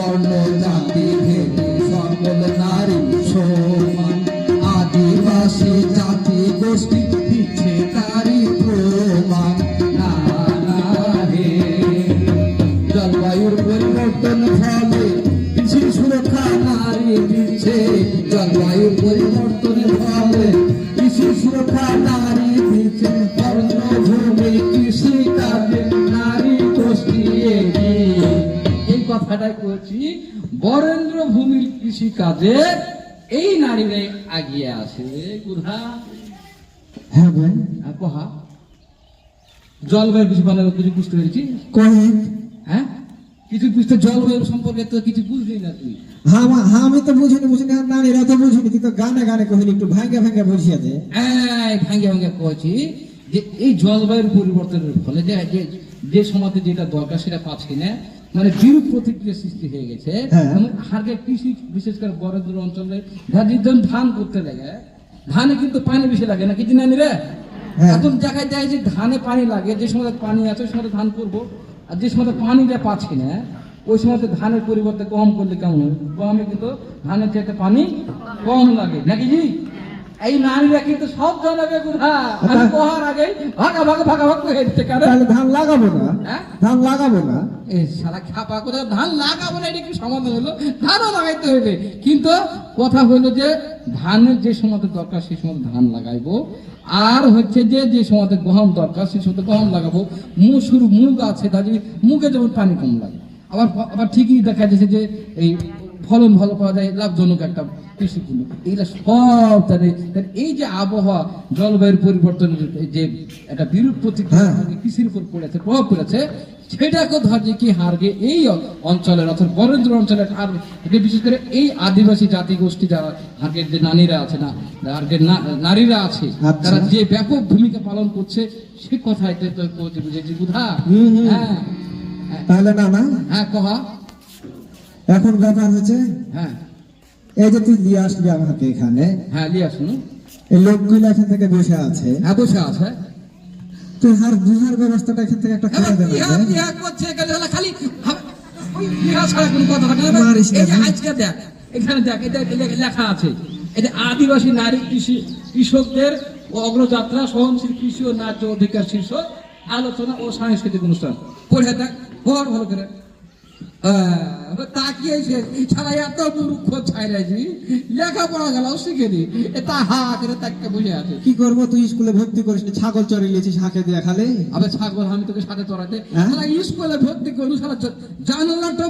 বর্ণ জাতি ভেদে সকল নারী সমান, আদিবাসী জাতি গোষ্ঠী দিচ্ছে তারই প্রমাণ। না না হে, জলবায়ুর পরিবর্তন ফলে কৃষির সুরক্ষা নারী দিচ্ছে, জলবায়ুর পরিবর্তনের ফলে কৃষির সুরক্ষা নারী দিচ্ছে, বর্ণভূমি কৃষি কাজে নারী গোষ্ঠী এগিয়ে। এই কথাটাই করছি, বরেন্দ্র ভূমির কৃষি কাজে এই নারীরাই আগিয়ে আসে। কোথা? হ্যাঁ ভাই, কহা জলবায়ুর কিছু ভালো কিছু বুঝতে পেরেছি। কয়েক হ্যাঁ, কিছু বুঝতে, জলবায়ু সম্পর্কে তো কিছু বুঝলি না তুই। হ্যাঁ আমি তো বুঝিনি, নারীরা তো বুঝিনি, তুই তো গানে গানে কহিনি, একটু ভাঙ্গে ভাঙ্গে বুঝিয়ে দে। ভাঙ্গে ভাঙ্গে কয়েছি যে এই জলবায়ুর পরিবর্তনের ফলে যে সমাজে যেটা দরকার সেটা পাচ্ছি না, মানে বিরূপ প্রতিক্রিয়া সৃষ্টি হয়ে গেছে। হারকে কৃষি বিশেষ করে বরেন্দ্র অঞ্চলে ধান করতে লাগে, ধানে কিন্তু পানি বেশি লাগে না, কিছু জানি রে। এখন দেখায় যায় যে ধানে পানি লাগে, যে সময় পানি আছে ওই সময় ধান করবো, আর যে সময় পানিটা পাচ্ছি না ওই সময় ধানের পরিবর্তে গম করলে কেমন হয়? গমে কিন্তু ধানের চাইতে পানি কম লাগে নাকি জি? এই নারীরা কিন্তু সব জানাবে কোহার আগে ভাগা করে তাহলে ধান লাগাবো না, ধান লাগাবো না, এই সারা খাপা করে ধান লাগাবো না, এটা কি সমাধান হলো? ধানও লাগাইতে হইবে, কিন্তু কথা হলো যে ধানের যে সময় দরকার সেই সময় ধান লাগাইবো, আর হচ্ছে যে সময় গম দরকার সেই সময় গম লাগাবো। মসুর মুগ আছে, তাহলে মুগে যেমন পানি কম লাগে, আবার ঠিকই দেখা যাচ্ছে যে এই ফলন ভালো পাওয়া যায়, লাভজনক একটা কৃষি পণ্য। এইগুলা সব এই যে আবহাওয়া জলবায়ুর পরিবর্তনের যে একটা বিরূপ প্রতিক্রিয়া কৃষির উপর পড়েছে, প্রভাব পড়েছে, সেটাকে ধরে কি হারগে এই অঞ্চলের অর্থাৎ বরেন্দ্র অঞ্চলের আর বিশেষ করে এই আদিবাসী জাতি গোষ্ঠী যারা হারগের যে নারীরা আছে না, হারগের নারীরা আছে, তারা যে ব্যাপক ভূমিকা পালন করছে সে কথাই তো বুঝেছি বুধা। হ্যাঁ তাহলে না না, হ্যাঁ কহা। এখন ব্যাপার হচ্ছে, হ্যাঁ এই যে তুই নিয়ে আসবি আমাকে এখানে, হ্যাঁ নিয়ে আসুন, এই লোকগুলো এখান থেকে বসে আছে, হ্যাঁ বসে আছে, তুই হার বিহার ব্যবস্থাটা এখান থেকে একটা করে দেবে। খালি ছাড়া কোনো কথা হয় না। এই যে আজকে দেখ, এখানে দেখ, এটা লেখা আছে, এটা আদিবাসী নারী কৃষকদের অগ্রযাত্রা, সহনশীল কৃষি ও ন্যায্য অধিকার শীর্ষক আলোচনা ও সাংস্কৃতিক অনুষ্ঠান। পড়ে দেখ ভালো করে, তাকিয়েছে ছাড়া এত মূর্খ ছাইরাছি, লেখাপড়া গেল শিখেনি, তা হা করে তাকে বুঝে আছে। কি করবো, তুই স্কুলে ভর্তি করিস, ছাগল চড়িয়ে নিয়েছিস হাঁকে দিয়ে খালে। আবার ছাগল আমি তোকে সাথে চড়াতে, স্কুলে ভর্তি করবো, জানালাটা